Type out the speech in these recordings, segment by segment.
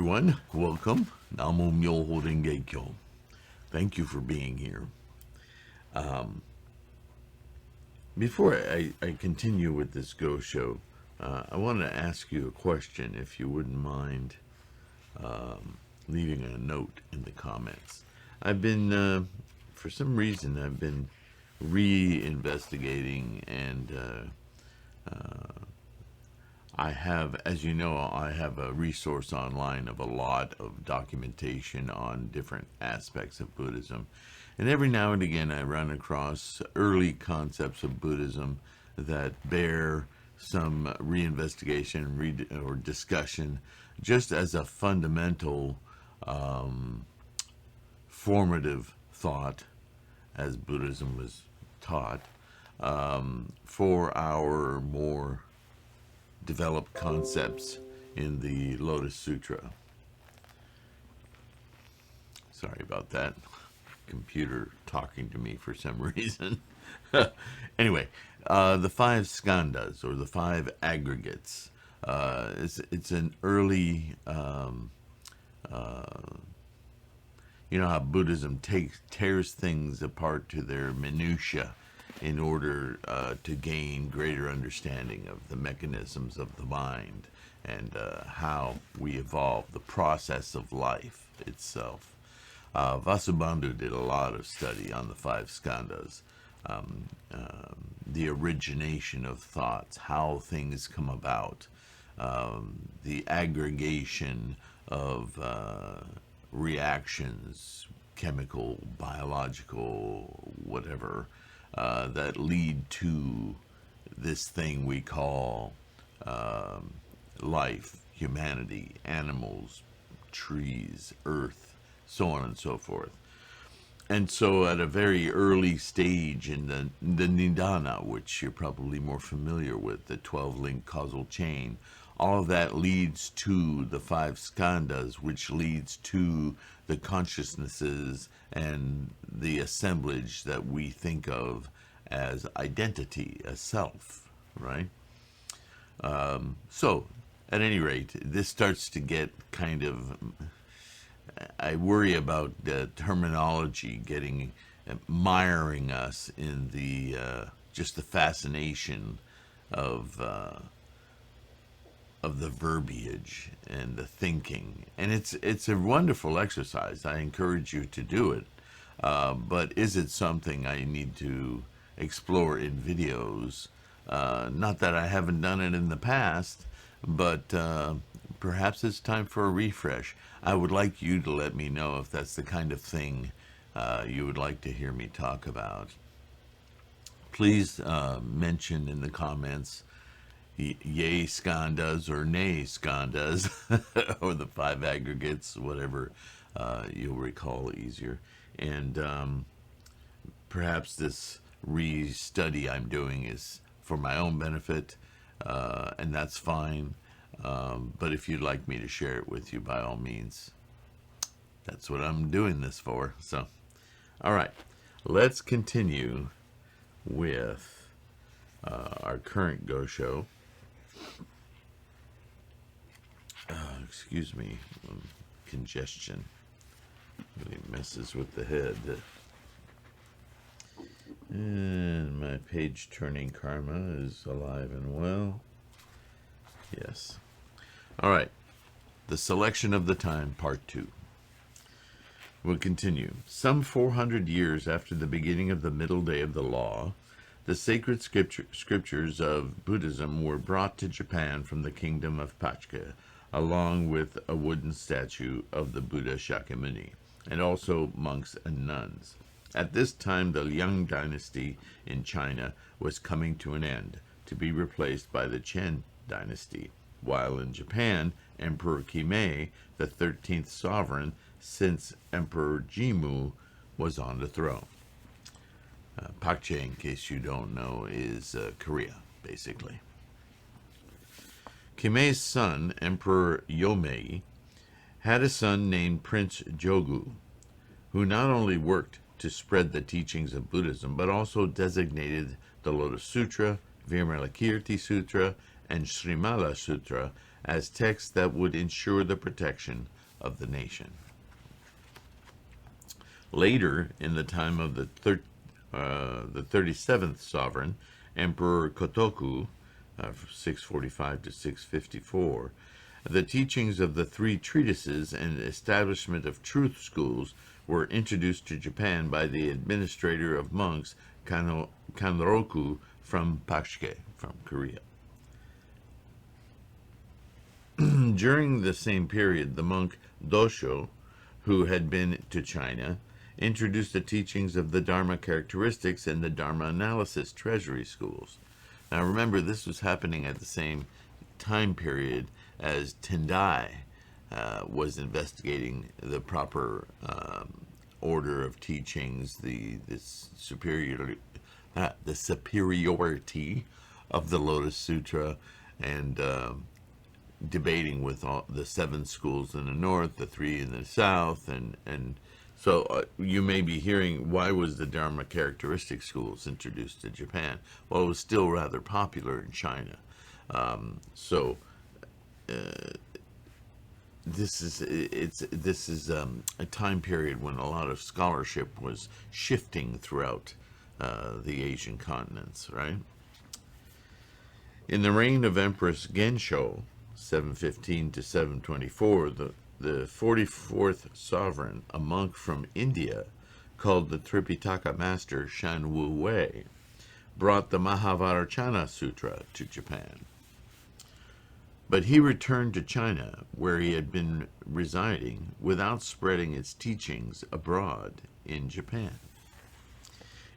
everyone. Welcome. Namo Myoho Renge Kyo. Thank you for being here. Before I continue with this Go Show, I want to ask you a question, if you wouldn't mind leaving a note in the comments. I've been, for some reason, I've been re-investigating, and I have, as you know, I have a resource online of a lot of documentation on different aspects of Buddhism. And every now and again I run across early concepts of Buddhism that bear some reinvestigation or discussion, just as a fundamental formative thought, as Buddhism was taught, for our more developed concepts in the Lotus Sutra. Sorry about that. Computer talking to me for some reason. Anyway, the five skandhas, or the five aggregates. It's an early, you know how Buddhism tears things apart to their minutiae in order to gain greater understanding of the mechanisms of the mind and how we evolve, the process of life itself. Vasubandhu did a lot of study on the five skandhas, the origination of thoughts, how things come about, the aggregation of reactions, chemical, biological, whatever, that lead to this thing we call life, humanity, animals, trees, earth, so on and so forth. And so at a very early stage in the Nidana, which you're probably more familiar with, the 12-link causal chain, all of that leads to the five skandhas, which leads to the consciousnesses and the assemblage that we think of as identity, as self, right? So, at any rate, this starts to get kind of, I worry about the terminology getting, miring us in the, just the fascination of the verbiage and the thinking. And it's a wonderful exercise. I encourage you to do it. But is it something I need to explore in videos? Not that I haven't done it in the past, but perhaps it's time for a refresh. I would like you to let me know if that's the kind of thing you would like to hear me talk about. Please mention in the comments yay skandhas or nay skandhas, or the five aggregates, whatever you'll recall easier. And perhaps this re-study I'm doing is for my own benefit, and that's fine. But if you'd like me to share it with you, by all means, that's what I'm doing this for. So, all right, let's continue with our current Go Show. Excuse me, congestion really messes with the head. And my page turning karma is alive and well. Yes. All right. The selection of the time, part 2. We'll continue. Some 400 years after the beginning of the middle day of the law, the sacred scriptures of Buddhism were brought to Japan from the kingdom of Pachka, along with a wooden statue of the Buddha Shakyamuni, and also monks and nuns. At this time, the Liang dynasty in China was coming to an end, to be replaced by the Chen dynasty, while in Japan, Emperor Kimei, the 13th sovereign since Emperor Jimmu, was on the throne. Pakche, in case you don't know, is Korea, basically. Kimei's son, Emperor Yomei, had a son named Prince Jogu, who not only worked to spread the teachings of Buddhism, but also designated the Lotus Sutra, Vimalakirti Sutra, and Srimala Sutra as texts that would ensure the protection of the nation. Later, in the time of the 37th sovereign, Emperor Kotoku, 645 to 654, the teachings of the three treatises and establishment of truth schools were introduced to Japan by the administrator of monks Kanroku from Pashke, from Korea. During the same period, the monk Dosho, who had been to China, introduced the teachings of the Dharma characteristics and the Dharma analysis treasury schools. Now remember, this was happening at the same time period as Tien-Tai was investigating the proper order of teachings, the superiority of the Lotus Sutra, and debating with all the 7 schools in the north, the 3 in the south, and so you may be hearing, why was the Dharma characteristic schools introduced to Japan? Well, it was still rather popular in China. This is a time period when a lot of scholarship was shifting throughout the Asian continents, right? In the reign of Empress Gensho, 715 to 724, the 44th sovereign, a monk from India called the Tripitaka master Shan Wu Wei, brought the Mahavarachana Sutra to Japan. But he returned to China, where he had been residing, without spreading its teachings abroad in Japan.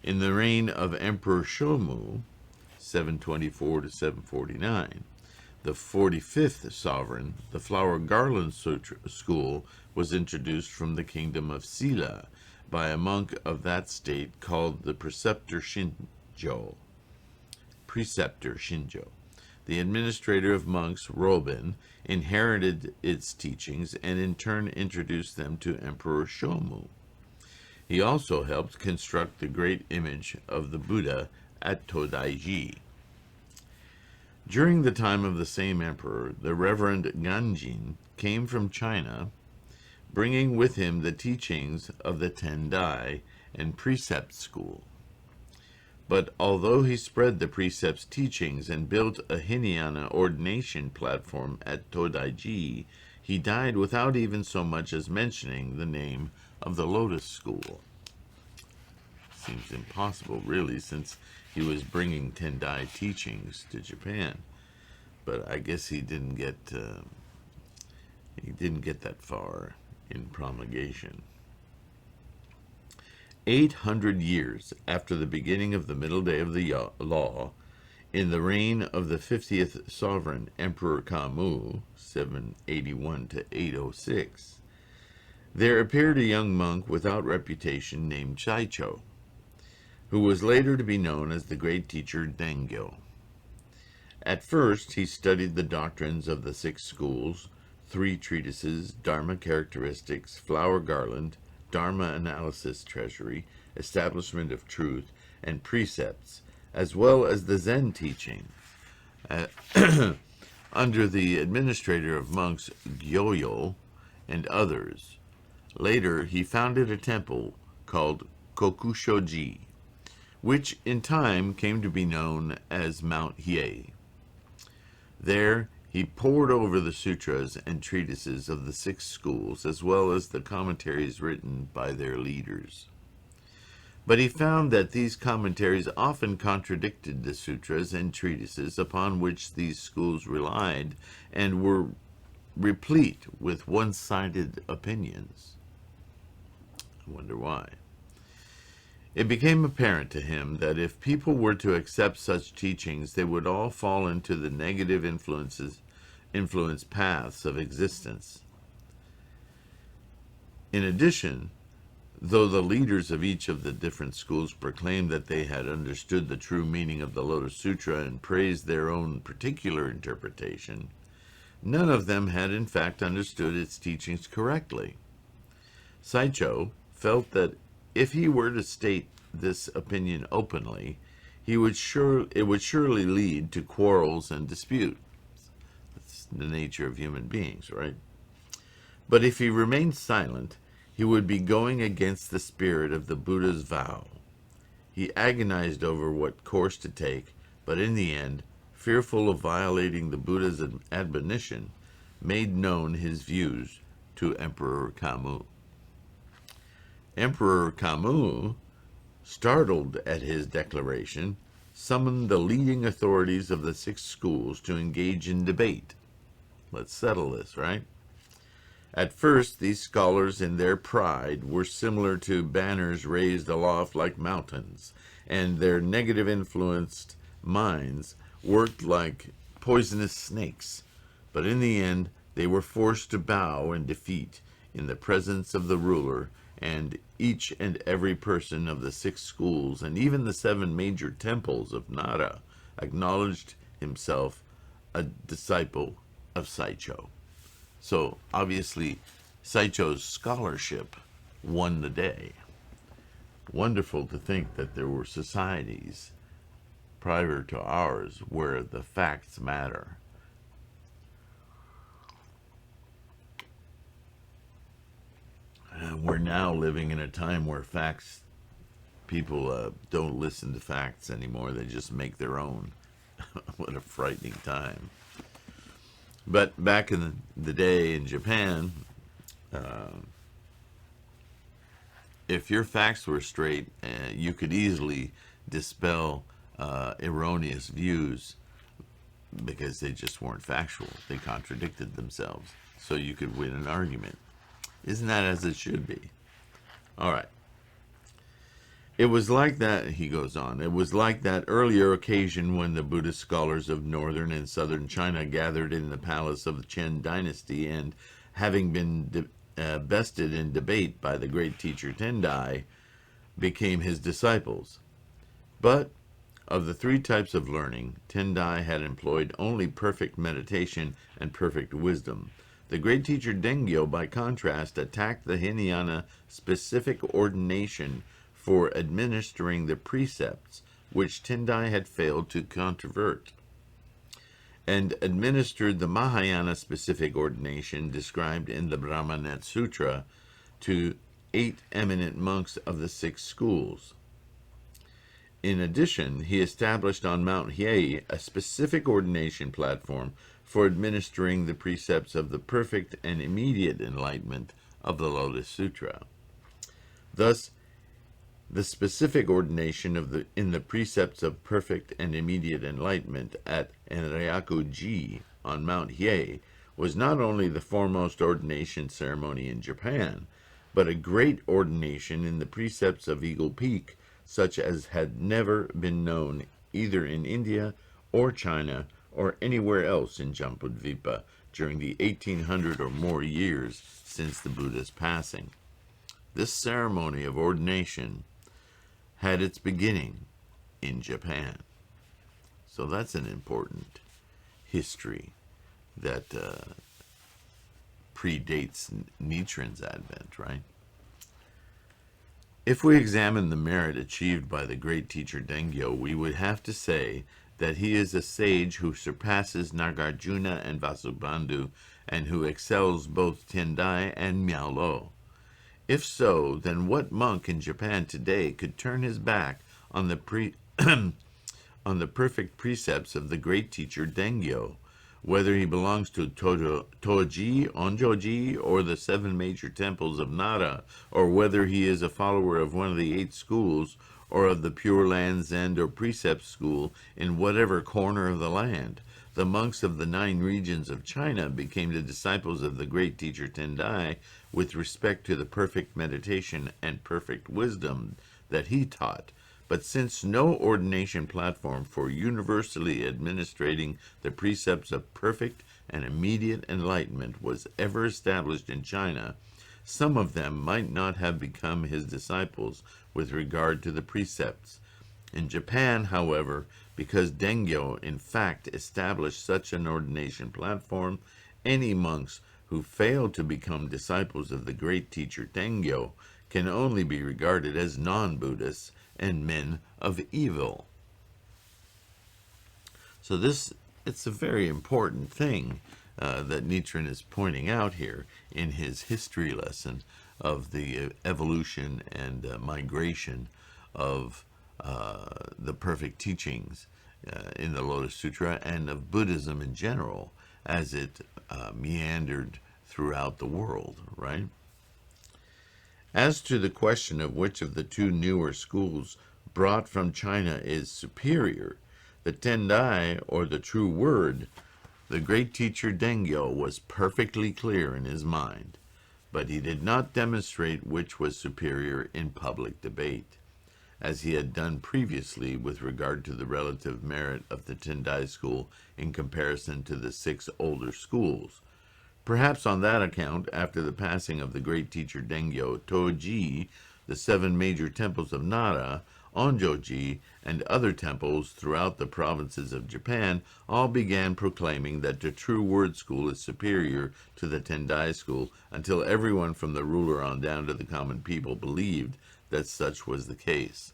In the reign of Emperor Shomu, 724 to 749, the 45th sovereign, the Flower Garland Sutra school, was introduced from the kingdom of Silla by a monk of that state called the Preceptor Shinjo. The administrator of monks, Robin, inherited its teachings and in turn introduced them to Emperor Shomu. He also helped construct the great image of the Buddha at Todaiji. During the time of the same emperor, the Reverend Ganjin came from China, bringing with him the teachings of the Tien-Tai and Precept School. But although he spread the Precept's teachings and built a Hinayana ordination platform at Todaiji, he died without even so much as mentioning the name of the Lotus School. Seems impossible, really, since he was bringing Tien-Tai teachings to Japan. But I guess he didn't get that far in promulgation. 800 years after the beginning of the middle day of the law, in the reign of the 50th sovereign, Emperor Kamu, 781 to 806, there appeared a young monk without reputation named Saicho, who was later to be known as the great teacher Dengyo. At first, he studied the doctrines of the 6 schools, 3 treatises, Dharma characteristics, Flower Garland, Dharma analysis treasury, establishment of truth, and precepts, as well as the Zen teaching, under the administrator of monks Gyoyo and others. Later, he founded a temple called Kokushoji, which in time came to be known as Mount Hiei. There, he pored over the sutras and treatises of the 6 schools, as well as the commentaries written by their leaders. But he found that these commentaries often contradicted the sutras and treatises upon which these schools relied, and were replete with one-sided opinions. I wonder why. It became apparent to him that if people were to accept such teachings, they would all fall into the negative influence paths of existence. In addition, though the leaders of each of the different schools proclaimed that they had understood the true meaning of the Lotus Sutra and praised their own particular interpretation, none of them had in fact understood its teachings correctly. Saicho felt that if he were to state this opinion openly, it would surely lead to quarrels and disputes. That's the nature of human beings, right? But if he remained silent, he would be going against the spirit of the Buddha's vow. He agonized over what course to take, but in the end, fearful of violating the Buddha's admonition, made known his views to Emperor Camus. Emperor Camus, startled at his declaration, summoned the leading authorities of the 6 schools to engage in debate. Let's settle this, right? At first, these scholars in their pride were similar to banners raised aloft like mountains, and their negative influenced minds worked like poisonous snakes. But in the end, they were forced to bow in defeat in the presence of the ruler, and each and every person of the 6 schools and even the 7 major temples of Nara acknowledged himself a disciple of Saicho. So obviously, Saicho's scholarship won the day. Wonderful to think that there were societies prior to ours where the facts matter. And we're now living in a time where people don't listen to facts anymore. They just make their own. What a frightening time. But back in the day in Japan, if your facts were straight, you could easily dispel erroneous views because they just weren't factual. They contradicted themselves. So you could win an argument. Isn't that as it should be? All right. It was like that, he goes on, it was like that earlier occasion when the Buddhist scholars of northern and southern China gathered in the palace of the Qin dynasty and, having been bested in debate by the great teacher Tien-Tai, became his disciples. But of the 3 types of learning, Tien-Tai had employed only perfect meditation and perfect wisdom. The great teacher Dengyo, by contrast, attacked the Hinayana specific ordination for administering the precepts which Tien-Tai had failed to controvert, and administered the Mahayana specific ordination described in the Brahmanet Sutra to 8 eminent monks of the 6 schools. In addition, he established on Mount Hiei a specific ordination platform for administering the precepts of the perfect and immediate enlightenment of the Lotus Sutra. Thus, the specific ordination in the precepts of perfect and immediate enlightenment at Enryaku-ji on Mount Hiei was not only the foremost ordination ceremony in Japan, but a great ordination in the precepts of Eagle Peak, such as had never been known either in India or China or anywhere else in Jambudvipa during the 1800 or more years since the Buddha's passing. This ceremony of ordination had its beginning in Japan. So that's an important history that predates Nichiren's advent, right? If we examine the merit achieved by the great teacher Dengyo, we would have to say that he is a sage who surpasses Nagarjuna and Vasubandhu and who excels both Tien-Tai and Miao-Lo. If so, then what monk in Japan today could turn his back on the on the perfect precepts of the great teacher Dengyo, whether he belongs to Toji, Onjoji, or the 7 major temples of Nara, or whether he is a follower of one of the 8 schools, or of the Pure Land Zen or Precept school in whatever corner of the land? The monks of the 9 regions of China became the disciples of the great teacher Tien-Tai with respect to the perfect meditation and perfect wisdom that he taught. But since no ordination platform for universally administrating the precepts of perfect and immediate enlightenment was ever established in China, some of them might not have become his disciples with regard to the precepts. In Japan, however, because Dengyo in fact established such an ordination platform, any monks who fail to become disciples of the great teacher Dengyo can only be regarded as non-Buddhists and men of evil. So it's a very important thing that Nichiren is pointing out here in his history lesson of the evolution and migration of the perfect teachings in the Lotus Sutra and of Buddhism in general as it meandered throughout the world, right? As to the question of which of the two newer schools brought from China is superior, the Tien-Tai or the true word, the great teacher Dengyo was perfectly clear in his mind, but he did not demonstrate which was superior in public debate, as he had done previously with regard to the relative merit of the Tien-Tai school in comparison to the 6 older schools. Perhaps on that account, after the passing of the great teacher Dengyo, Toji, the 7 major temples of Nara, Onjoji, and other temples throughout the provinces of Japan all began proclaiming that the true word school is superior to the Tien-Tai school, until everyone from the ruler on down to the common people believed that such was the case.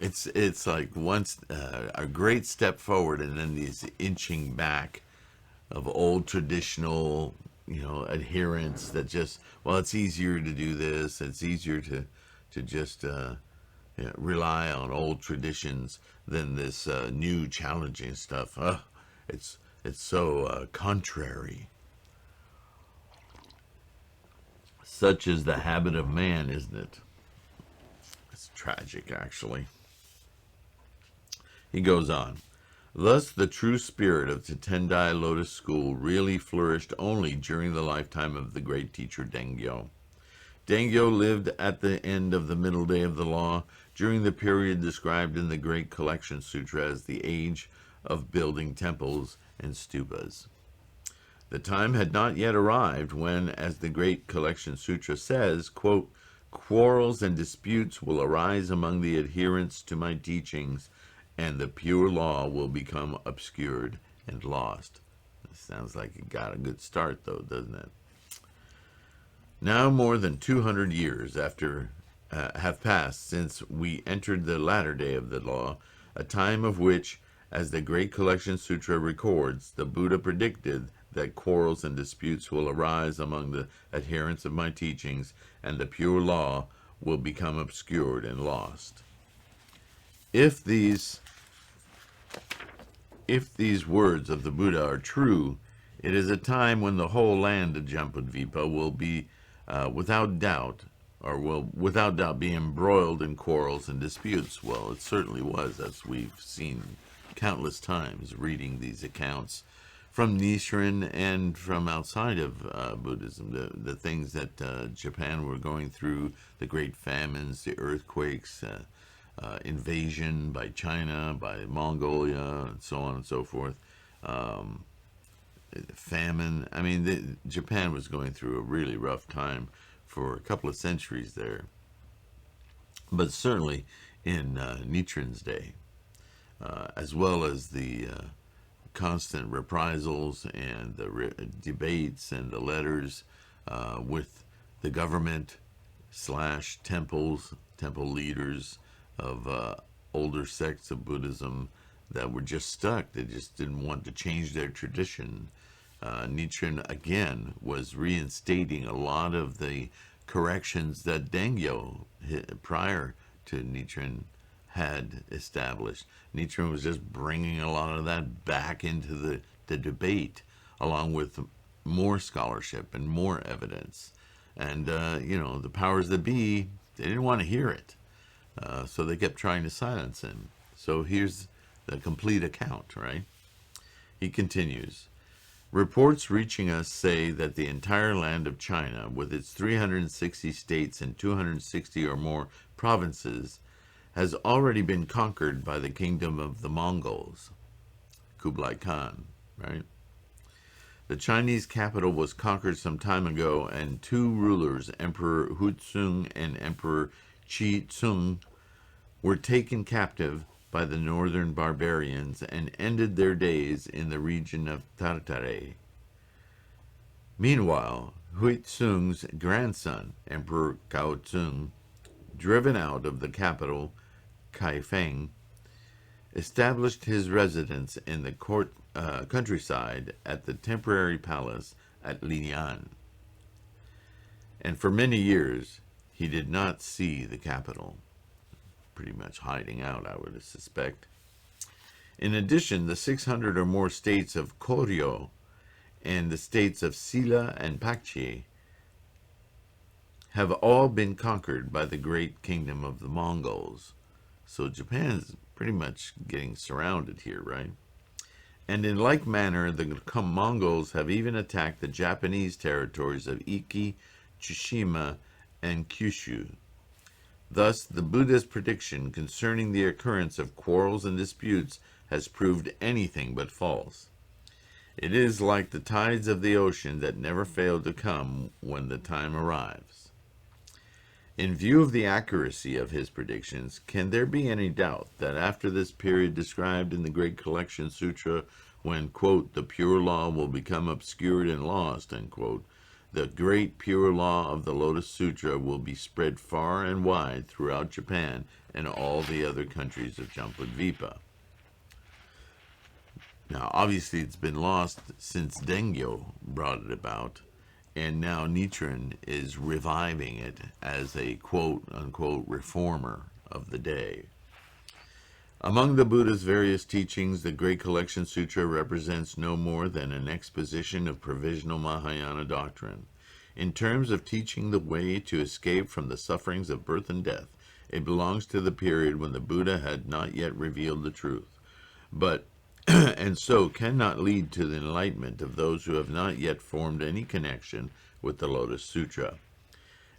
It's like once a great step forward and then these inching back of old traditional, adherents that just, well, it's easier to do this. It's easier to just rely on old traditions than this new challenging stuff. It's so contrary. Such is the habit of man, isn't it? It's tragic, actually. He goes on. Thus, the true spirit of the Tien-Tai Lotus School really flourished only during the lifetime of the great teacher Dengyo. Dengyo lived at the end of the middle day of the law, during the period described in the Great Collection Sutra as the age of building temples and stupas. The time had not yet arrived when, as the Great Collection Sutra says, quote, quarrels and disputes will arise among the adherents to my teachings, and the pure law will become obscured and lost. It sounds like it got a good start, though, doesn't it? Now more than 200 years have passed since we entered the latter day of the law, a time of which, as the Great Collection Sutra records, the Buddha predicted that quarrels and disputes will arise among the adherents of my teachings, and the pure law will become obscured and lost. If these words of the Buddha are true, it is a time when the whole land of Jambudvipa will be without doubt be embroiled in quarrels and disputes. Well, it certainly was, as we've seen countless times reading these accounts from Nichiren and from outside of Buddhism, the things that Japan were going through, the great famines, the earthquakes, invasion by China, by Mongolia, and so on and so forth. Famine. I mean, Japan was going through a really rough time for a couple of centuries there. But certainly in Nichiren's day, as well as the constant reprisals and the debates and the letters with the government / temples, temple leaders of older sects of Buddhism that were just stuck. They just didn't want to change their tradition. Nichiren, again, was reinstating a lot of the corrections that Dengyo, prior to Nichiren, had established. Nichiren was just bringing a lot of that back into the debate, along with more scholarship and more evidence. And, the powers that be, they didn't want to hear it. So they kept trying to silence him. So here's the complete account, right? He continues. Reports reaching us say that the entire land of China, with its 360 states and 260 or more provinces, has already been conquered by the kingdom of the Mongols, Kublai Khan, right? The Chinese capital was conquered some time ago, and 2 rulers, Emperor Huizong and Emperor Qizong, were taken captive by the northern barbarians and ended their days in the region of Tartare. Meanwhile, Huizong's grandson, Emperor Gaozong, driven out of the capital, Kaifeng, established his residence in the countryside at the temporary palace at Lian, and for many years he did not see the capital, pretty much hiding out, I would suspect. In addition, the 600 or more states of Koryo and the states of Silla and Pakche have all been conquered by the great kingdom of the Mongols. So Japan's pretty much getting surrounded here, right? And in like manner, the Mongols have even attacked the Japanese territories of Iki, Tsushima, and Kyushu. Thus, the Buddha's prediction concerning the occurrence of quarrels and disputes has proved anything but false. It is like the tides of the ocean that never fail to come when the time arrives. In view of the accuracy of his predictions, can there be any doubt that after this period described in the Great Collection Sutra, when, quote, the pure law will become obscured and lost, unquote, the great pure law of the Lotus Sutra will be spread far and wide throughout Japan and all the other countries of Jambudvipa? Now, obviously, it's been lost since Dengyo brought it about, and now Nichiren is reviving it as a quote-unquote reformer of the day. Among the Buddha's various teachings, the Great Collection Sutra represents no more than an exposition of provisional Mahayana doctrine. In terms of teaching the way to escape from the sufferings of birth and death, it belongs to the period when the Buddha had not yet revealed the truth, but and so cannot lead to the enlightenment of those who have not yet formed any connection with the Lotus Sutra.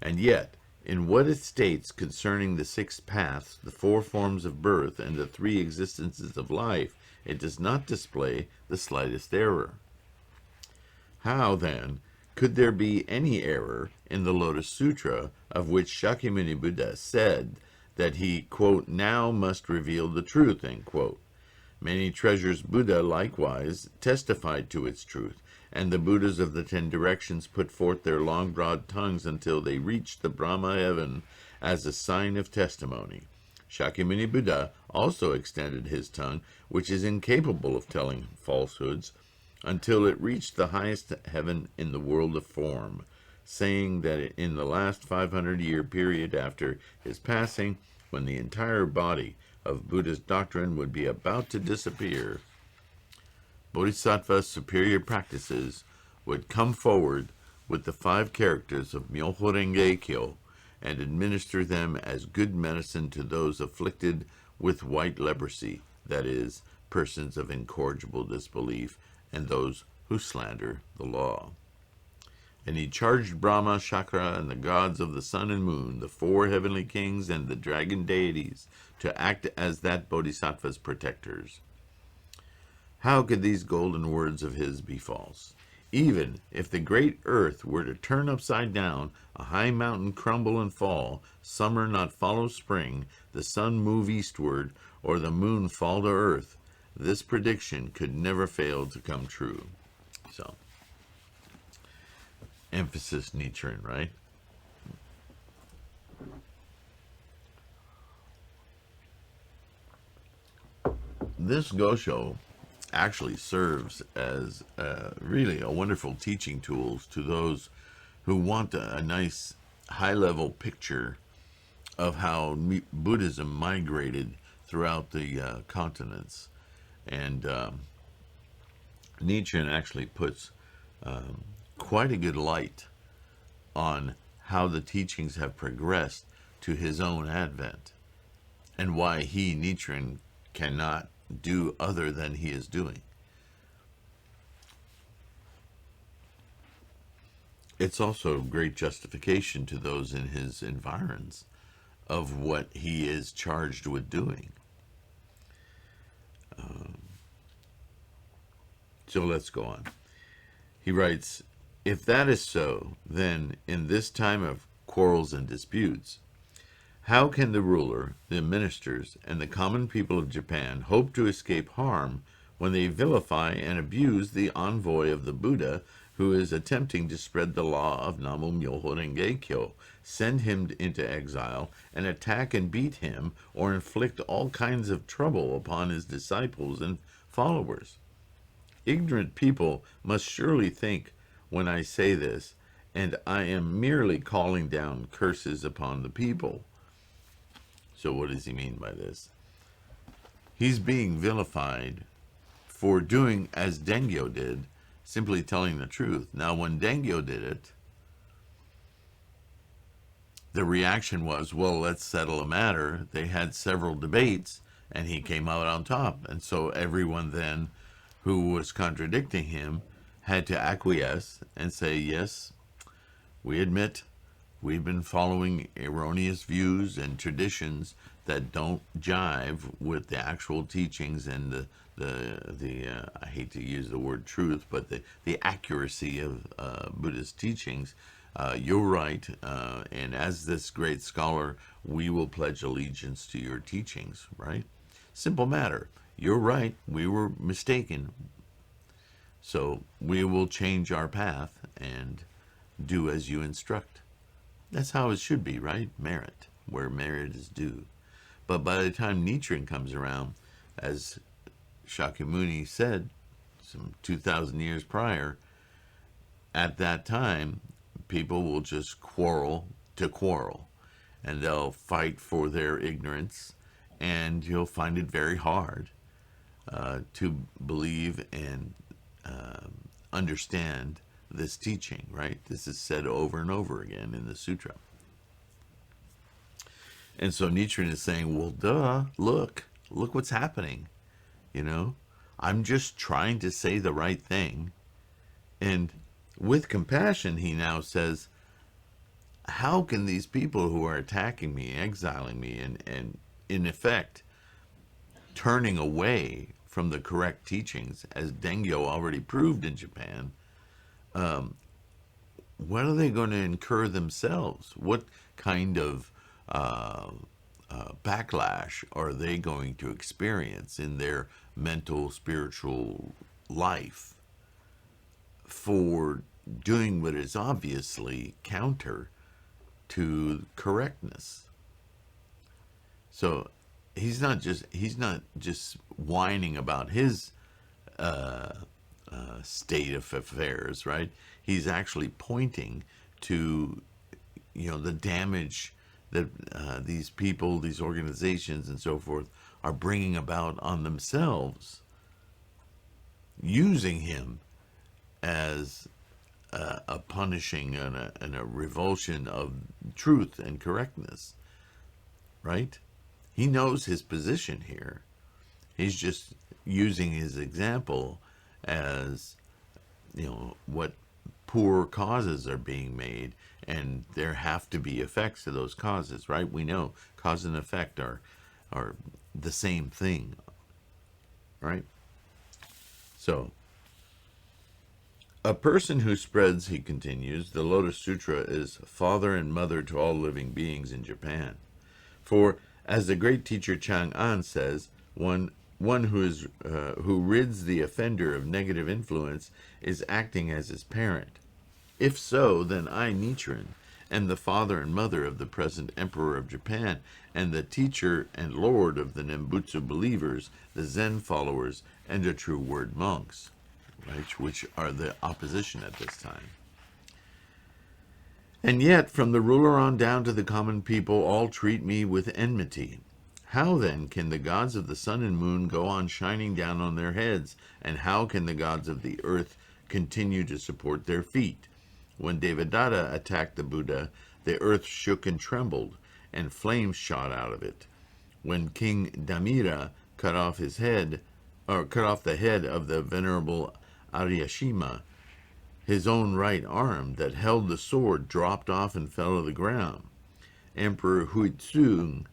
And yet, in what it states concerning the 6 paths, the 4 forms of birth, and the 3 existences of life, it does not display the slightest error. How, then, could there be any error in the Lotus Sutra, of which Shakyamuni Buddha said that he, quote, now must reveal the truth, end quote? Many treasures Buddha likewise testified to its truth, and the Buddhas of the 10 directions put forth their long broad tongues until they reached the Brahma heaven as a sign of testimony. Shakyamuni Buddha also extended his tongue, which is incapable of telling falsehoods, until it reached the highest heaven in the world of form, saying that in the last 500-year period after his passing, when the entire body of Buddha's doctrine would be about to disappear, Bodhisattva's superior practices would come forward with the 5 characters of Myoho Renge Kyo and administer them as good medicine to those afflicted with white leprosy, that is, persons of incorrigible disbelief, and those who slander the law. And he charged Brahma, Shakra, and the gods of the sun and moon, the 4 heavenly kings, and the dragon deities, to act as that Bodhisattva's protectors. How could these golden words of his be false? Even if the great earth were to turn upside down, a high mountain crumble and fall, summer not follow spring, the sun move eastward, or the moon fall to earth, this prediction could never fail to come true. So, emphasis Nichiren, right? This Gosho actually serves as really a wonderful teaching tool to those who want a nice high-level picture of how Buddhism migrated throughout the continents. And Nichiren actually puts quite a good light on how the teachings have progressed to his own advent, and why he, Nichiren, cannot do other than he is doing. It's also great justification to those in his environs of what he is charged with doing. So let's go on. He writes, if that is so, then in this time of quarrels and disputes, how can the ruler, the ministers, and the common people of Japan hope to escape harm when they vilify and abuse the envoy of the Buddha, who is attempting to spread the law of Namu Myoho Renge Kyo, send him into exile, and attack and beat him, or inflict all kinds of trouble upon his disciples and followers. Ignorant people must surely think when I say this, and I am merely calling down curses upon the people. So what does he mean by this? He's being vilified for doing as Dengyo did, simply telling the truth. Now, when Dengyo did it, the reaction was, well, let's settle a matter. They had several debates, and he came out on top. And so everyone then who was contradicting him had to acquiesce and say, yes, we admit we've been following erroneous views and traditions that don't jive with the actual teachings and the I hate to use the word truth, but the accuracy of Buddhist teachings. You're right, and as this great scholar, we will pledge allegiance to your teachings, right? Simple matter. You're right, we were mistaken. So we will change our path and do as you instruct. That's how it should be, right? Merit, where merit is due. But by the time Nichiren comes around, as Shakyamuni said some 2,000 years prior, at that time, people will just quarrel to quarrel, and they'll fight for their ignorance, and you'll find it very hard to believe and understand this teaching, right? This is said over and over again in the sutra. And so Nichiren is saying, well, duh, look what's happening. You know, I'm just trying to say the right thing. And with compassion, he now says, how can these people who are attacking me, exiling me, and in effect, turning away from the correct teachings, as Dengyo already proved in Japan, what are they going to incur themselves? What kind of backlash are they going to experience in their mental, spiritual life for doing what is obviously counter to correctness? So he's not just whining about his state of affairs, right? He's actually pointing to, the damage that these people, these organizations, and so forth are bringing about on themselves, using him as a punishing and a revulsion of truth and correctness, right? He knows his position here. He's just using his example as, what poor causes are being made, and there have to be effects to those causes, right? We know cause and effect are the same thing, right? So, a person who spreads, he continues, the Lotus Sutra is father and mother to all living beings in Japan. For, as the great teacher Chang'an says, one who rids the offender of negative influence is acting as his parent. If so, then I, Nichiren, am the father and mother of the present Emperor of Japan, and the teacher and lord of the Nembutsu believers, the Zen followers, and the true word monks, right, which are the opposition at this time. And yet, from the ruler on down to the common people, all treat me with enmity. How then can the gods of the sun and moon go on shining down on their heads, and how can the gods of the earth continue to support their feet? When Devadatta attacked the Buddha, the earth shook and trembled, and flames shot out of it. When King Damira cut off the head of the venerable Aryashima, his own right arm that held the sword dropped off and fell to the ground. Emperor Huizong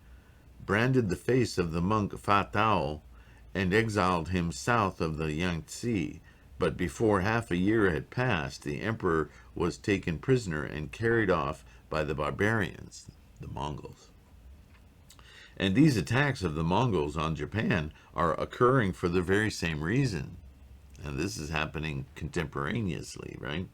branded the face of the monk Fa Tao and exiled him south of the Yangtze. But before half a year had passed, the emperor was taken prisoner and carried off by the barbarians, the Mongols. And these attacks of the Mongols on Japan are occurring for the very same reason. And this is happening contemporaneously, right?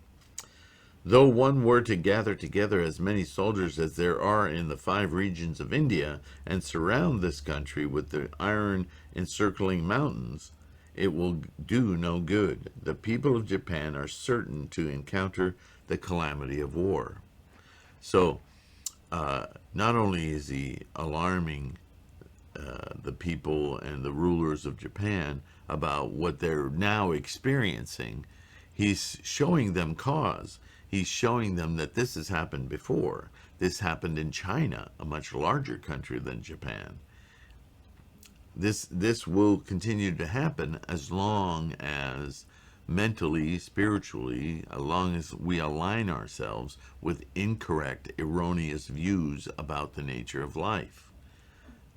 Though one were to gather together as many soldiers as there are in the 5 regions of India and surround this country with the iron encircling mountains, it will do no good. The people of Japan are certain to encounter the calamity of war. So, not only is he alarming the people and the rulers of Japan about what they're now experiencing, he's showing them cause. He's showing them that this has happened before. This happened in China, a much larger country than Japan. This will continue to happen as long as mentally, spiritually, as long as we align ourselves with incorrect, erroneous views about the nature of life.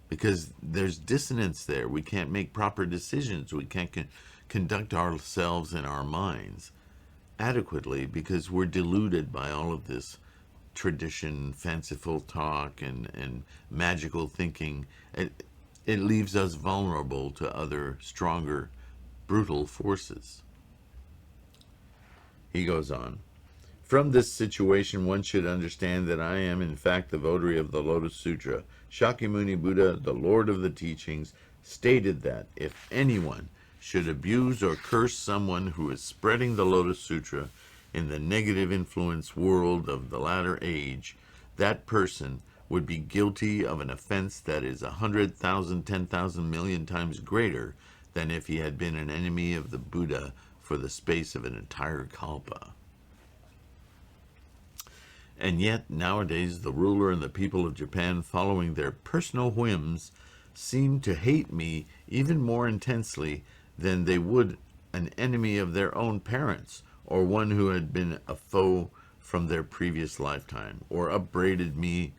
Because there's dissonance there. We can't make proper decisions. We can't conduct ourselves and our minds adequately because we're deluded by all of this tradition, fanciful talk, and magical thinking. It leaves us vulnerable to other stronger, brutal forces. He goes on. From this situation, one should understand that I am, in fact, the votary of the Lotus Sutra. Shakyamuni Buddha, the Lord of the Teachings, stated that if anyone should abuse or curse someone who is spreading the Lotus Sutra in the negative influence world of the latter age, that person would be guilty of an offense that is 100,000, 10,000 million times greater than if he had been an enemy of the Buddha for the space of an entire kalpa. And yet, nowadays, the ruler and the people of Japan, following their personal whims, seem to hate me even more intensely than they would an enemy of their own parents, or one who had been a foe from their previous lifetime, or upbraided me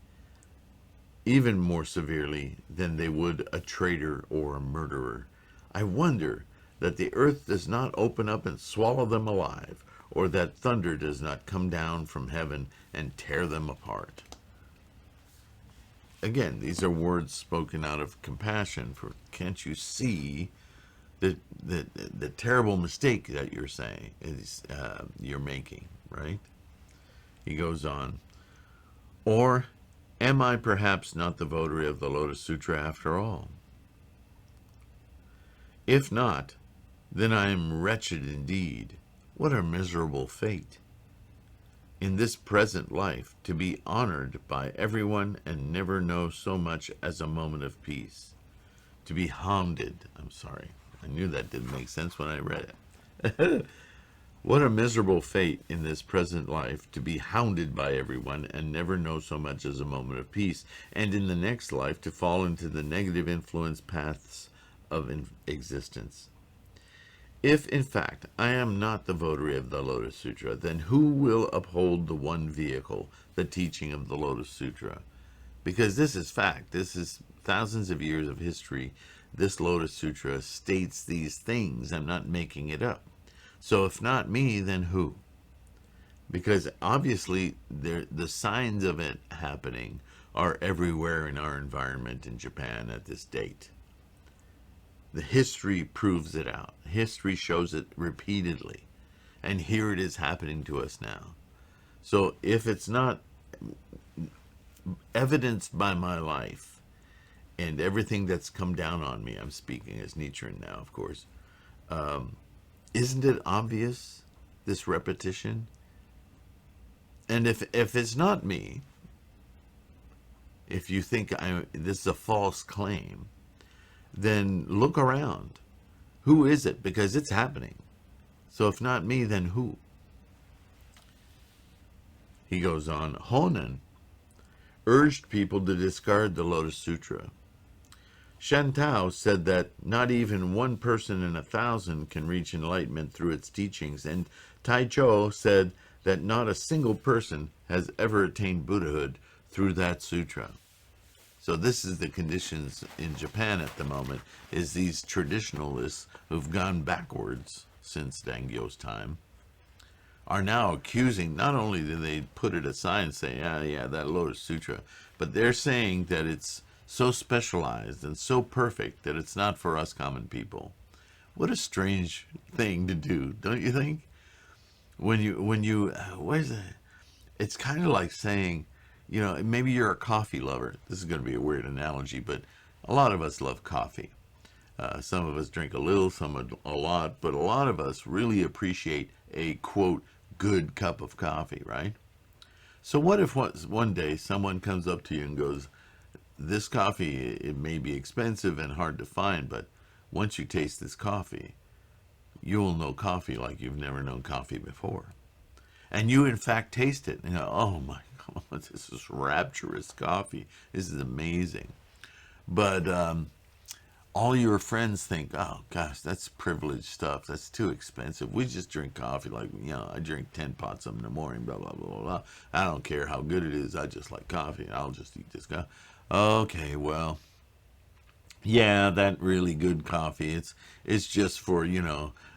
even more severely than they would a traitor or a murderer. I wonder that the earth does not open up and swallow them alive, or that thunder does not come down from heaven and tear them apart. Again, these are words spoken out of compassion, for can't you see the terrible mistake that you're saying is you're making, right? He goes on. Or am I perhaps not the votary of the Lotus Sutra after all? If not, then I am wretched indeed. What a miserable fate! In this present life, to be honored by everyone and never know so much as a moment of peace. To be hounded. I'm sorry. I knew that didn't make sense when I read it. What a miserable fate in this present life, to be hounded by everyone and never know so much as a moment of peace, and in the next life to fall into the negative influence paths of existence. If, in fact, I am not the votary of the Lotus Sutra, then who will uphold the one vehicle, the teaching of the Lotus Sutra? Because this is fact. This is thousands of years of history. This Lotus Sutra states these things. I'm not making it up. So if not me, then who? Because obviously the signs of it happening are everywhere in our environment in Japan at this date. The history proves it out. History shows it repeatedly. And here it is happening to us now. So if it's not evidenced by my life and everything that's come down on me, I'm speaking as Nichiren now, of course, isn't it obvious, this repetition? And if it's not me, if you think this is a false claim, then look around. Who is it? Because it's happening. So if not me, then who? He goes on. Honen urged people to discard the Lotus Sutra. Shantao said that not even one person in 1,000 can reach enlightenment through its teachings, and Taicho said that not a single person has ever attained Buddhahood through that sutra. So this is the conditions in Japan at the moment, is these traditionalists who've gone backwards since Dengyo's time are now accusing, not only do they put it aside and say, yeah, that Lotus Sutra, but they're saying that it's so specialized and so perfect that it's not for us common people. What a strange thing to do, don't you think? when you what is it? It's kind of like saying, maybe you're a coffee lover. This is going to be a weird analogy, but a lot of us love coffee. Some of us drink a little, a lot, but a lot of us really appreciate a quote good cup of coffee, right? So what if one day someone comes up to you and goes, "This coffee, it may be expensive and hard to find, but once you taste this coffee, you will know coffee like you've never known coffee before." And you, in fact, taste it. And you go, "Oh my God, this is rapturous coffee. This is amazing." But all your friends think, "Oh gosh, that's privileged stuff. That's too expensive. We just drink coffee like, I drink 10 pots of them in the morning, blah, blah, blah, blah. I don't care how good it is. I just like coffee. I'll just eat this coffee." Okay, well, yeah, that really good coffee. It's just for,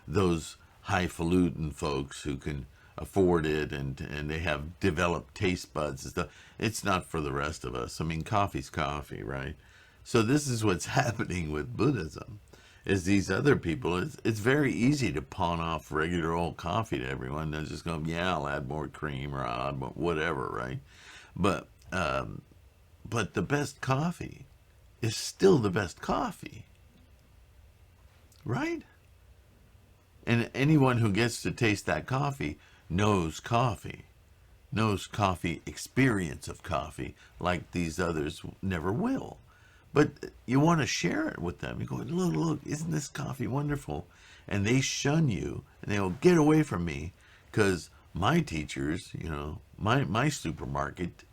those highfalutin folks who can afford it and they have developed taste buds and stuff. It's not for the rest of us. I mean, coffee's coffee, right? So this is what's happening with Buddhism. Is these other people, it's very easy to pawn off regular old coffee to everyone. They're just going, "Yeah, I'll add more cream or I'll add more whatever," right? But but the best coffee is still the best coffee, right? And anyone who gets to taste that coffee knows coffee, knows coffee, experience of coffee, like these others never will. But you want to share it with them. You go, "Look, look, isn't this coffee wonderful?" And they shun you and they go, "Get away from me," because my teachers, my supermarket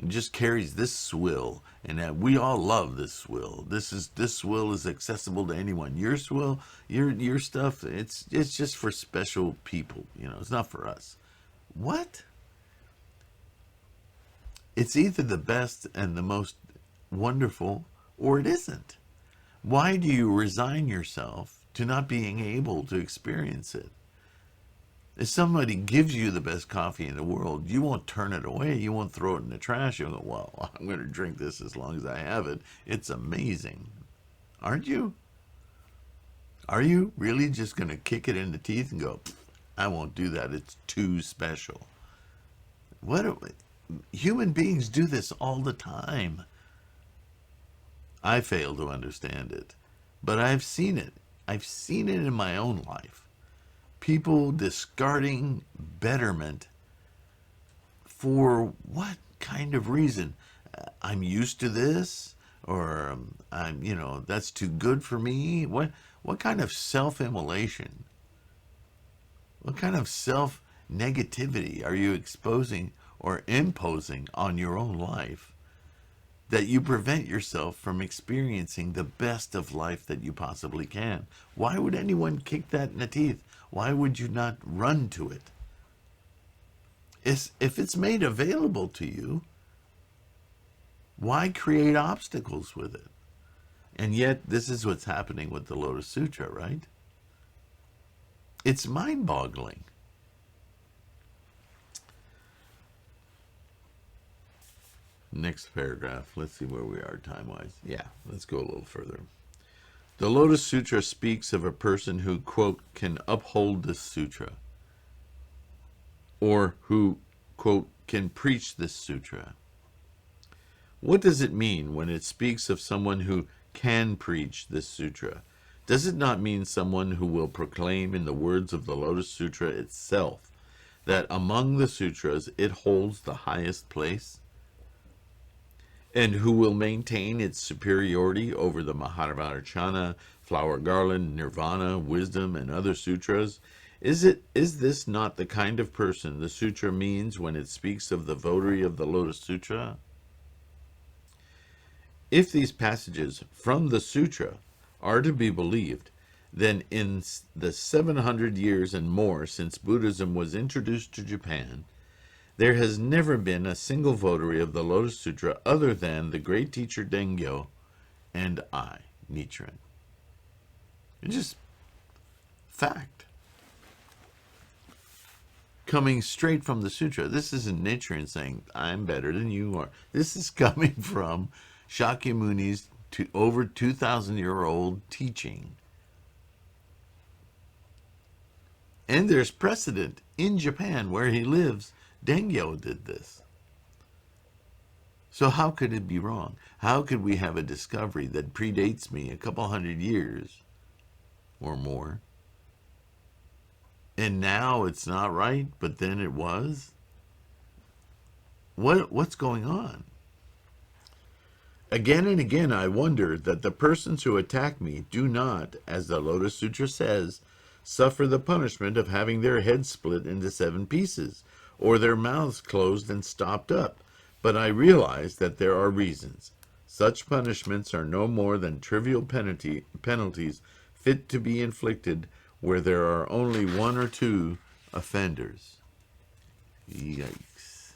just carries this swill, and we all love this swill. This swill is accessible to anyone. Your swill, your stuff, it's just for special people. It's not for us. What? It's either the best and the most wonderful, or it isn't. Why do you resign yourself to not being able to experience it? If somebody gives you the best coffee in the world, you won't turn it away. You won't throw it in the trash. You'll go, "Well, I'm going to drink this as long as I have it. It's amazing." Aren't you? Are you really just going to kick it in the teeth and go, "I won't do that. It's too special"? Human beings do this all the time. I fail to understand it, but I've seen it. I've seen it in my own life. People discarding betterment for what kind of reason? I'm used to this, or that's too good for me. What kind of self-immolation? What kind of self-negativity are you exposing or imposing on your own life that you prevent yourself from experiencing the best of life that you possibly can? Why would anyone kick that in the teeth? Why would you not run to it? If it's made available to you, why create obstacles with it? And yet, this is what's happening with the Lotus Sutra, right? It's mind-boggling. Next paragraph. Let's see where we are time-wise. Yeah, let's go a little further. The Lotus Sutra speaks of a person who, quote, "can uphold this sutra," or who, quote, "can preach this sutra." What does it mean when it speaks of someone who can preach this sutra? Does it not mean someone who will proclaim in the words of the Lotus Sutra itself that among the sutras it holds the highest place? And who will maintain its superiority over the Mahavajrayana, Flower Garland, Nirvana, Wisdom, and other sutras? Is this not the kind of person the sutra means when it speaks of the votary of the Lotus Sutra? If these passages from the sutra are to be believed, then in the 700 years and more since Buddhism was introduced to Japan, there has never been a single votary of the Lotus Sutra other than the great teacher Dengyo and I, Nichiren. It's just fact. Coming straight from the sutra. This isn't Nichiren saying, "I'm better than you are." This is coming from Shakyamuni's over 2,000-year-old teaching. And there's precedent in Japan where he lives. Dengyo did this. So how could it be wrong? How could we have a discovery that predates me a couple hundred years or more? And now it's not right, but then it was? What's going on? Again and again I wonder that the persons who attack me do not, as the Lotus Sutra says, suffer the punishment of having their heads split into 7 pieces, or their mouths closed and stopped up. But I realize that there are reasons. Such punishments are no more than trivial penalties fit to be inflicted where there are only 1 or 2 offenders. Yikes.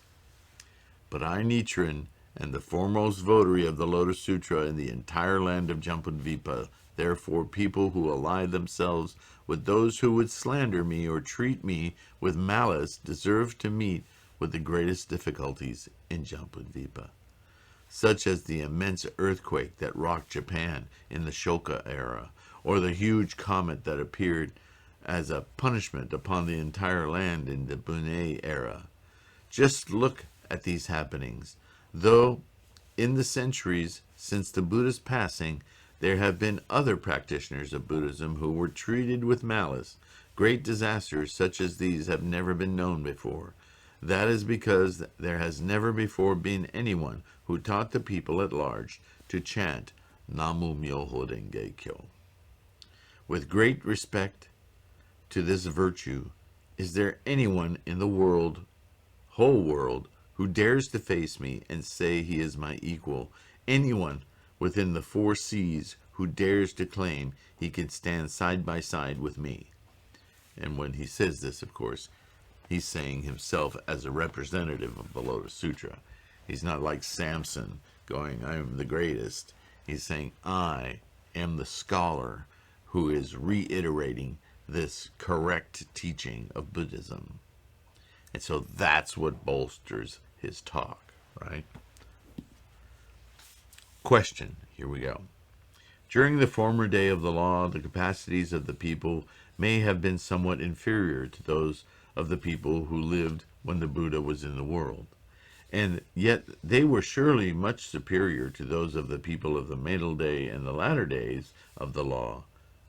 But I, Nichiren, and the foremost votary of the Lotus Sutra in the entire land of Jampadvipa, therefore people who ally themselves with those who would slander me or treat me with malice deserve to meet with the greatest difficulties in Jampadvipa, such as the immense earthquake that rocked Japan in the Shoka era, or the huge comet that appeared as a punishment upon the entire land in the Bunei era. Just look at these happenings. Though in the centuries since the Buddha's passing, there have been other practitioners of Buddhism who were treated with malice. Great disasters such as these have never been known before. That is because there has never before been anyone who taught the people at large to chant Namu Myoho Renge Kyo. With great respect to this virtue, is there anyone in the world, whole world, who dares to face me and say he is my equal? Anyone within the 4 seas who dares to claim he can stand side by side with me? And when he says this, of course, he's saying himself as a representative of the Lotus Sutra. He's not like Samson going, I am the greatest. He's saying, I am the scholar who is reiterating this correct teaching of Buddhism. And so that's what bolsters his talk, right? Question, here we go. During the former day of the law, the capacities of the people may have been somewhat inferior to those of the people who lived when the Buddha was in the world. And yet they were surely much superior to those of the people of the middle day and the latter days of the law.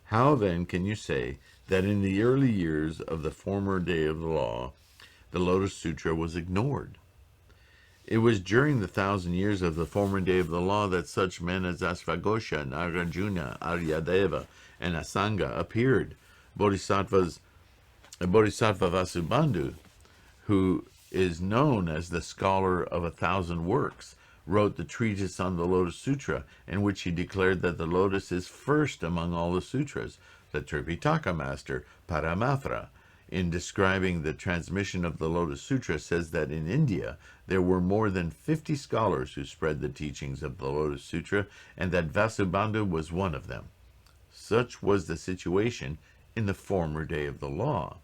How then can you say that in the early years of the former day of the law, the Lotus Sutra was ignored? It was during the 1,000 years of the former day of the law that such men as Asvaghosha, Nagarjuna, Aryadeva, and Asanga appeared. Bodhisattva Vasubandhu, who is known as the scholar of 1,000 works, wrote the treatise on the Lotus Sutra, in which he declared that the lotus is first among all the sutras. The Tripitaka master, Paramatra, in describing the transmission of the Lotus Sutra, says that in India there were more than 50 scholars who spread the teachings of the Lotus Sutra, and that Vasubandhu was one of them. Such was the situation in the former day of the law.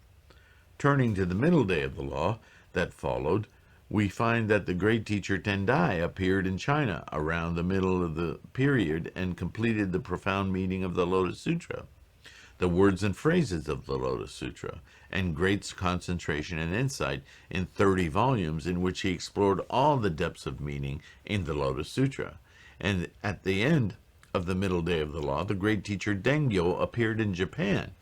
Turning to the middle day of the law that followed, we find that the great teacher Tien-Tai appeared in China around the middle of the period and completed the profound meaning of the Lotus Sutra, the words and phrases of the Lotus Sutra, and great concentration and insight in 30 volumes in which he explored all the depths of meaning in the Lotus Sutra. And at the end of the middle day of the law, the great teacher Dengyo appeared in Japan.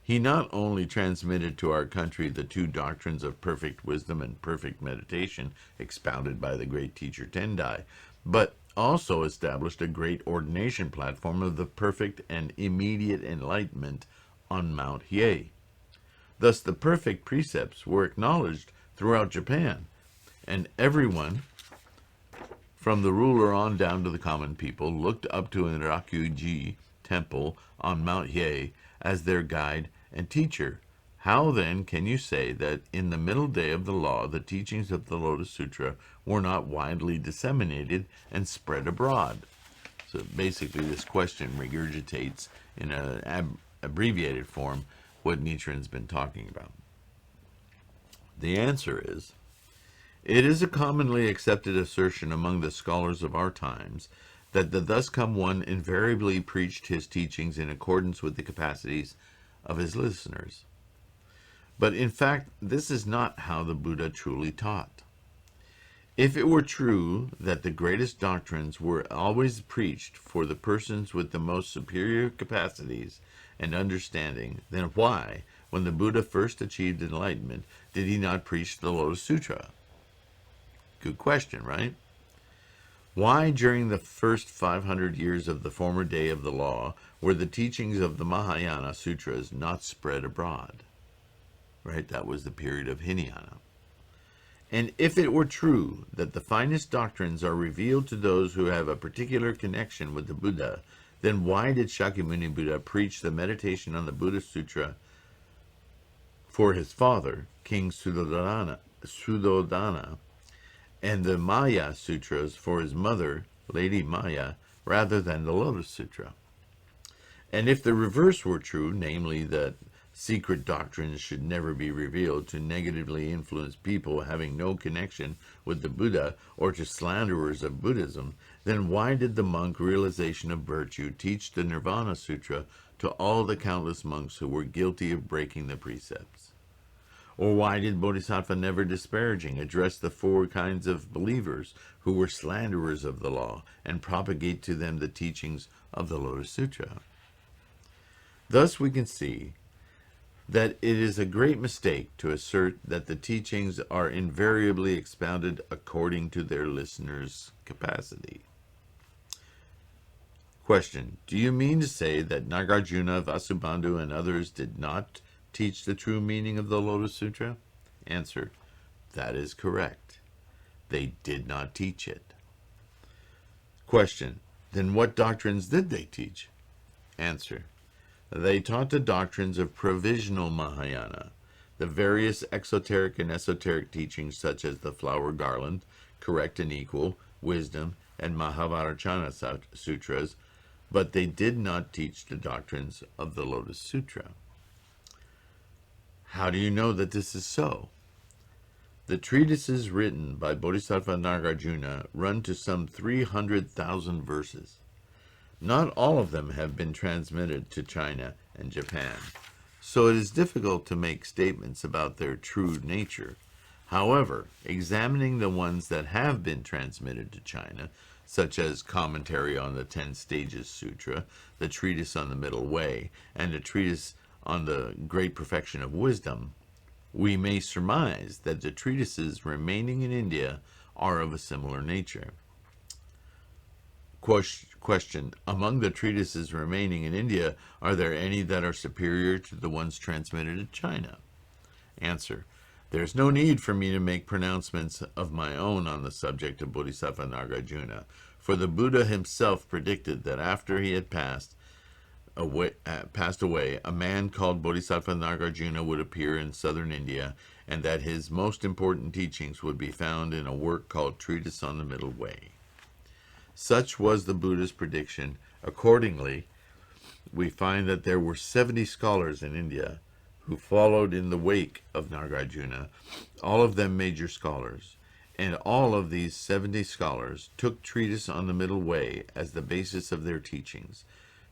He not only transmitted to our country the 2 doctrines of perfect wisdom and perfect meditation expounded by the great teacher Tien-Tai, but also established a great ordination platform of the perfect and immediate enlightenment on Mount Hiei. Thus the perfect precepts were acknowledged throughout Japan, and everyone, from the ruler on down to the common people, looked up to an Rakuji temple on Mount Hiei as their guide and teacher. How then can you say that in the middle day of the law the teachings of the Lotus Sutra were not widely disseminated and spread abroad? So basically this question regurgitates in an abbreviated form what Nichiren's been talking about. The answer is, it is a commonly accepted assertion among the scholars of our times that the thus come one invariably preached his teachings in accordance with the capacities of his listeners. But in fact, this is not how the Buddha truly taught. If it were true that the greatest doctrines were always preached for the persons with the most superior capacities and understanding, then why, when the Buddha first achieved enlightenment, did he not preach the Lotus Sutra? Good question, right? Why, during the first 500 years of the former day of the law, were the teachings of the Mahayana Sutras not spread abroad? Right? That was the period of Hinayana. And if it were true that the finest doctrines are revealed to those who have a particular connection with the Buddha, then why did Shakyamuni Buddha preach the meditation on the Buddhist Sutra for his father, King Suddhodana, and the Maya Sutras for his mother, Lady Maya, rather than the Lotus Sutra? And if the reverse were true, namely that secret doctrines should never be revealed to negatively influence people having no connection with the Buddha or to slanderers of Buddhism, then why did the monk Realization of Virtue teach the Nirvana Sutra to all the countless monks who were guilty of breaking the precepts? Or why did Bodhisattva never disparaging address the four kinds of believers who were slanderers of the law and propagate to them the teachings of the Lotus Sutra? Thus we can see that it is a great mistake to assert that the teachings are invariably expounded according to their listeners' capacity. Question: do you mean to say that Nagarjuna, Vasubandhu, and others did not teach the true meaning of the Lotus Sutra? Answer: that is correct. They did not teach it. Question: then what doctrines did they teach? Answer: they taught the doctrines of provisional Mahayana, the various exoteric and esoteric teachings such as the flower garland, correct and equal, wisdom, and Mahavarachana sutras, but they did not teach the doctrines of the Lotus Sutra. How do you know that this is so? The treatises written by Bodhisattva Nagarjuna run to some 300,000 verses. Not all of them have been transmitted to China and Japan, so it is difficult to make statements about their true nature. However, examining the ones that have been transmitted to China, such as Commentary on the 10 Stages Sutra, the Treatise on the Middle Way, and the Treatise on the Great Perfection of Wisdom, we may surmise that the treatises remaining in India are of a similar nature. Question: among the treatises remaining in India, are there any that are superior to the ones transmitted to China? Answer: there is no need for me to make pronouncements of my own on the subject of Bodhisattva Nagarjuna, for the Buddha himself predicted that after he had passed away, a man called Bodhisattva Nagarjuna would appear in southern India, and that his most important teachings would be found in a work called Treatise on the Middle Way. Such was the Buddha's prediction. Accordingly, we find that there were 70 scholars in India who followed in the wake of Nagarjuna, all of them major scholars, and all of these 70 scholars took Treatise on the Middle Way as the basis of their teachings.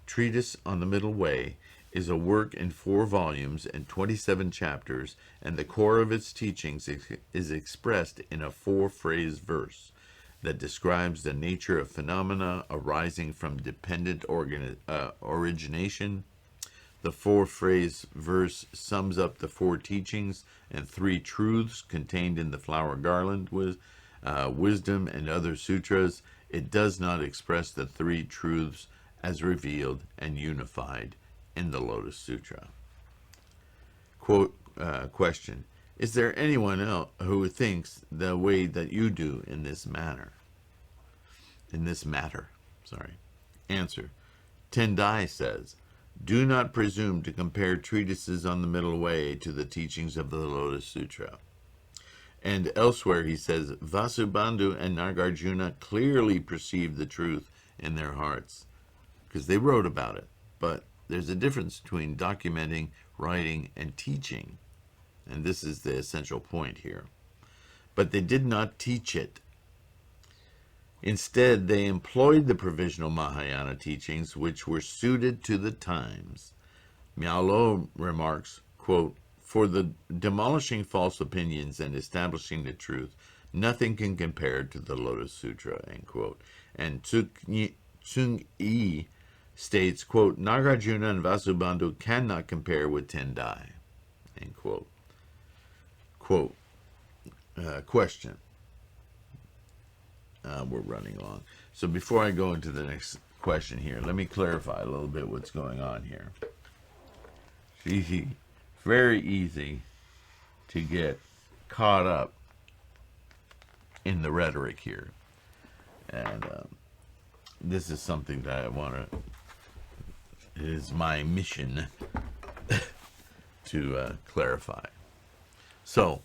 Treatise on the Middle Way is a work in 4 volumes and 27 chapters, and the core of its teachings is expressed in a 4-phrase verse that describes the nature of phenomena arising from dependent origination. The 4-phrase verse sums up the 4 teachings and 3 truths contained in the flower garland with wisdom and other sutras. It does not express the 3 truths as revealed and unified in the Lotus Sutra. Question: is there anyone else who thinks the way that you do in this matter? Answer: Tien-Tai says, do not presume to compare treatises on the Middle Way to the teachings of the Lotus Sutra. And elsewhere he says, Vasubandhu and Nagarjuna clearly perceived the truth in their hearts, because they wrote about it. But there's a difference between documenting, writing, and teaching. And this is the essential point here. But they did not teach it. Instead, they employed the provisional Mahayana teachings, which were suited to the times. Miao-Lo remarks, quote, For the demolishing false opinions and establishing the truth, nothing can compare to the Lotus Sutra, end quote. And Tsung-yi states, quote, Nagarjuna and Vasubandhu cannot compare with Tien-Tai, end quote. Quote, question. We're running long. So before I go into the next question here, let me clarify a little bit what's going on here. It's easy, very easy to get caught up in the rhetoric here. And this is something that I want to, it is my mission to clarify. So,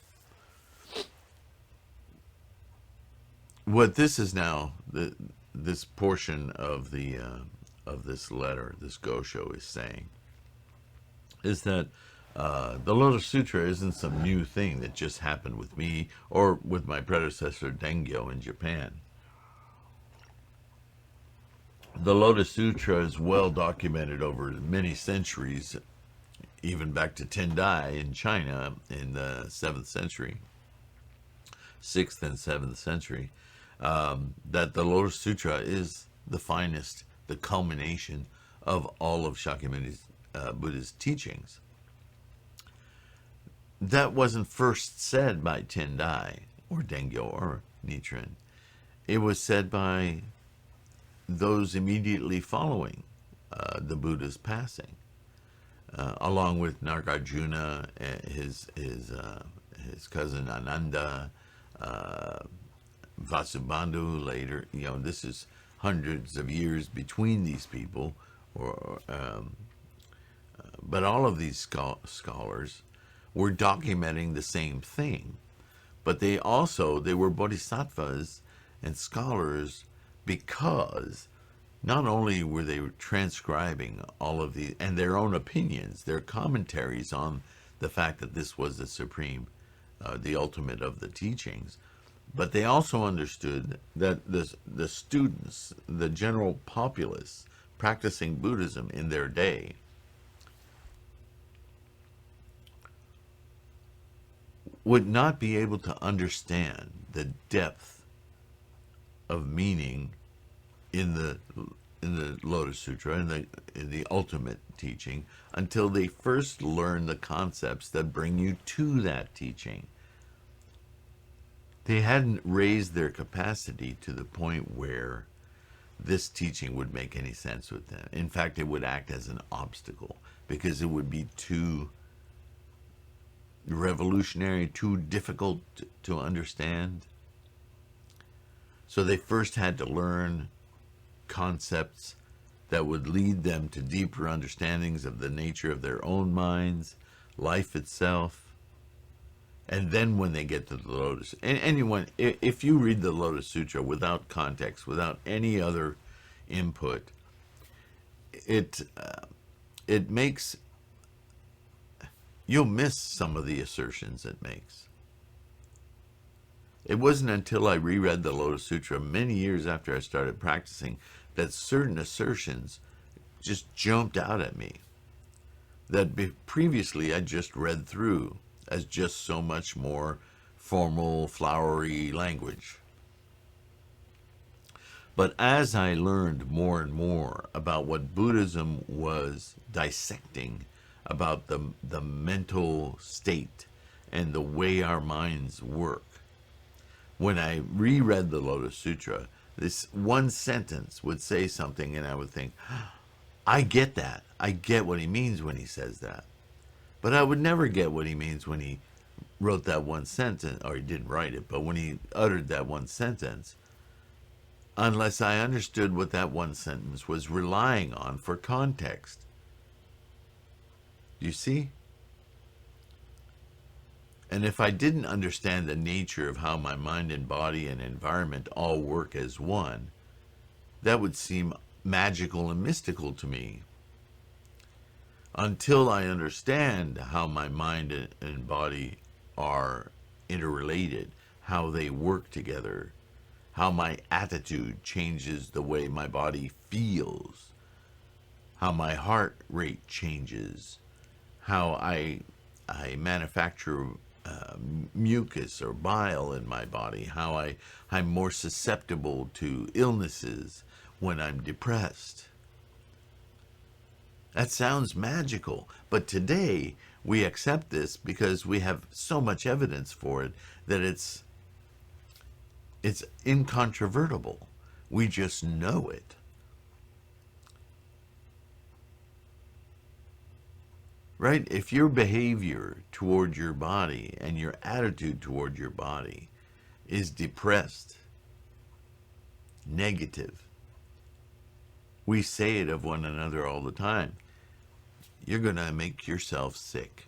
what this is now, this portion of the of this letter, this Gosho is saying, is that the Lotus Sutra isn't some new thing that just happened with me or with my predecessor Dengyo in Japan. The Lotus Sutra is well documented over many centuries, even back to Tien-Tai in China in the 7th century, 6th and 7th century, that the Lotus Sutra is the finest, the culmination of all of Shakyamuni's Buddha's teachings. That wasn't first said by Tien-Tai or Dengyo or Nichiren. It was said by those immediately following the Buddha's passing, along with Nagarjuna, his cousin Ananda, Vasubandhu later. You know, this is hundreds of years between these people, but all of these scholars were documenting the same thing. But they were bodhisattvas and scholars because not only were they transcribing all of these and their own opinions, their commentaries on the fact that this was the supreme, the ultimate of the teachings, but they also understood that the students, the general populace practicing Buddhism in their day, would not be able to understand the depth of meaning in the Lotus Sutra, in the ultimate teaching, until they first learn the concepts that bring you to that teaching. They hadn't raised their capacity to the point where this teaching would make any sense with them. In fact, it would act as an obstacle because it would be too revolutionary, too difficult to understand. So they first had to learn concepts that would lead them to deeper understandings of the nature of their own minds, life itself. And then when they get to the Lotus, and anyone, if you read the Lotus Sutra without context, without any other input, it makes, you'll miss some of the assertions it makes. It wasn't until I reread the Lotus Sutra many years after I started practicing that certain assertions just jumped out at me that previously I just read through as just so much more formal, flowery language. But as I learned more and more about what Buddhism was dissecting, about the mental state and the way our minds work, when I reread the Lotus Sutra, this one sentence would say something and I would think, I get that. I get what he means when he says that. But I would never get what he means when he wrote that one sentence, or he didn't write it, but when he uttered that one sentence, unless I understood what that one sentence was relying on for context. You see? And if I didn't understand the nature of how my mind and body and environment all work as one, that would seem magical and mystical to me. Until I understand how my mind and body are interrelated, how they work together, how my attitude changes the way my body feels, how my heart rate changes, how I I manufacture mucus or bile in my body, how I'm more susceptible to illnesses when I'm depressed. That sounds magical, but today we accept this because we have so much evidence for it that it's incontrovertible. We just know it. Right? If your behavior toward your body and your attitude toward your body is depressed, negative, we say it of one another all the time. You're going to make yourself sick.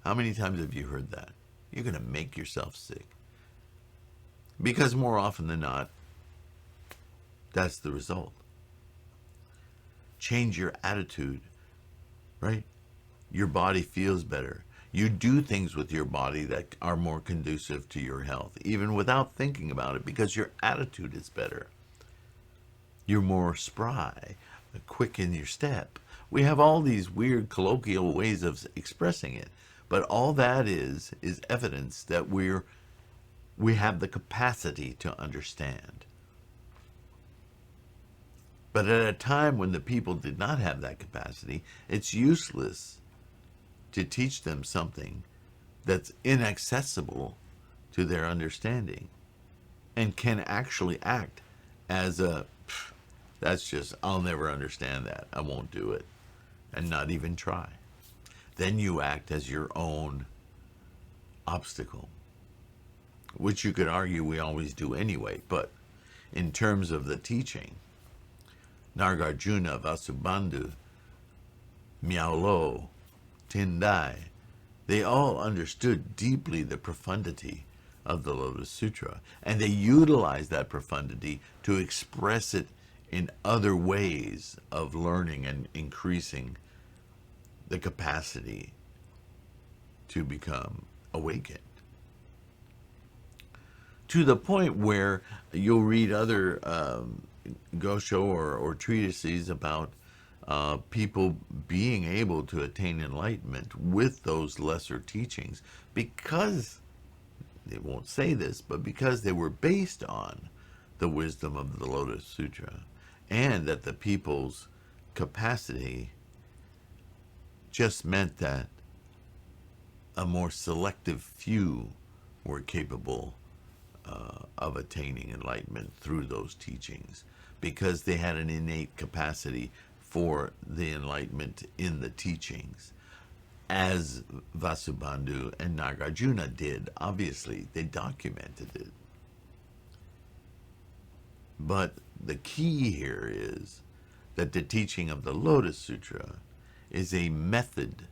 How many times have you heard that? You're going to make yourself sick. Because more often than not, that's the result. Change your attitude, right? Your body feels better. You do things with your body that are more conducive to your health, even without thinking about it, because your attitude is better. You're more spry, quick in your step. We have all these weird colloquial ways of expressing it, but all that is evidence that we have the capacity to understand. But at a time when the people did not have that capacity, it's useless to teach them something that's inaccessible to their understanding and can actually act as that's just, I'll never understand that. I won't do it. And not even try. Then you act as your own obstacle, which you could argue we always do anyway. But in terms of the teaching, Nagarjuna, Vasubandhu, Miao-Lo, Tien-Tai, they all understood deeply the profundity of the Lotus Sutra, and they utilized that profundity to express it in other ways of learning and increasing the capacity to become awakened. To the point where you'll read other gosho or treatises about people being able to attain enlightenment with those lesser teachings because, they won't say this, but because they were based on the wisdom of the Lotus Sutra, and that the people's capacity just meant that a more selective few were capable of attaining enlightenment through those teachings, because they had an innate capacity for the enlightenment in the teachings, as Vasubandhu and Nagarjuna did. Obviously, they documented it. But the key here is that the teaching of the Lotus Sutra is a method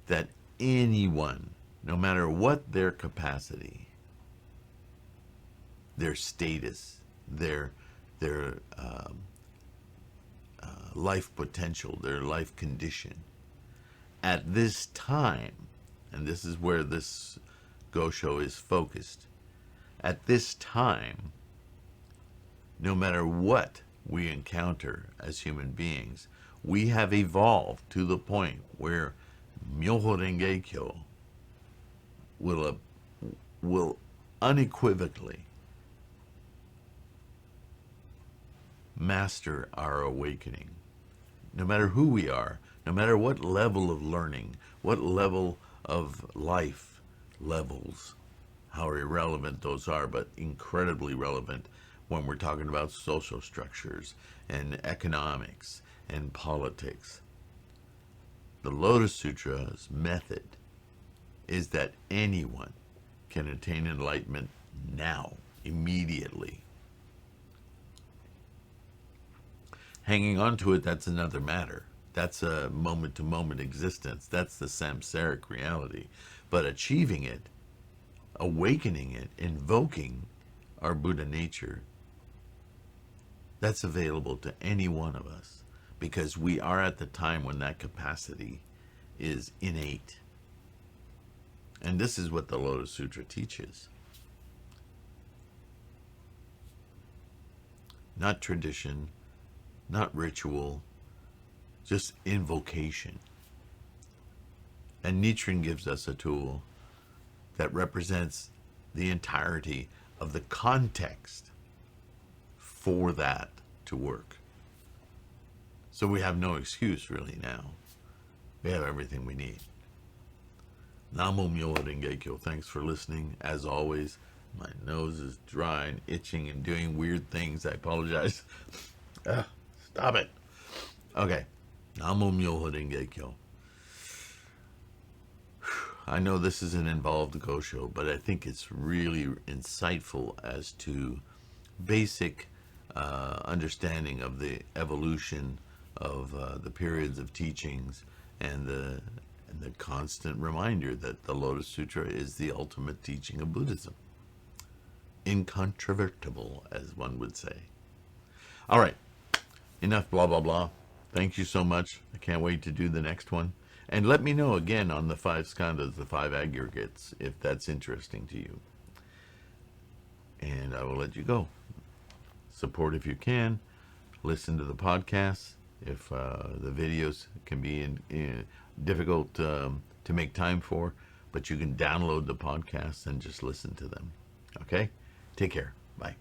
that anyone, no matter what their capacity, their status, their life potential, their life condition, at this time, and this is where this gosho is focused, at this time, no matter what we encounter as human beings, we have evolved to the point where Myoho Renge Kyo will unequivocally master our awakening. No matter who we are, no matter what level of learning, what level of life levels, how irrelevant those are, but incredibly relevant when we're talking about social structures and economics and politics. The Lotus Sutra's method is that anyone can attain enlightenment now, immediately. Hanging on to it, that's another matter. That's a moment-to-moment existence. That's the samsaric reality. But achieving it, awakening it, invoking our Buddha nature, that's available to any one of us, because we are at the time when that capacity is innate. And this is what the Lotus Sutra teaches. Not tradition, not ritual, just invocation. And Nichiren gives us a tool that represents the entirety of the context for that to work. So we have no excuse really now. We have everything we need. Namo Myoho Renge Kyo. Thanks for listening. As always, my nose is dry and itching and doing weird things. I apologize. Stop it. Okay. Namo Myoho Renge Kyo. I know this is an involved Gosho, but I think it's really insightful as to basic understanding of the evolution of the periods of teachings and the constant reminder that the Lotus Sutra is the ultimate teaching of Buddhism. Incontrovertible, as one would say. All right, enough blah, blah, blah. Thank you so much. I can't wait to do the next one. And let me know again on the 5 skandhas, the 5 aggregates, if that's interesting to you. And I will let you go. Support if you can. Listen to the podcasts. If the videos can be difficult to make time for, but you can download the podcasts and just listen to them. Okay? Take care. Bye.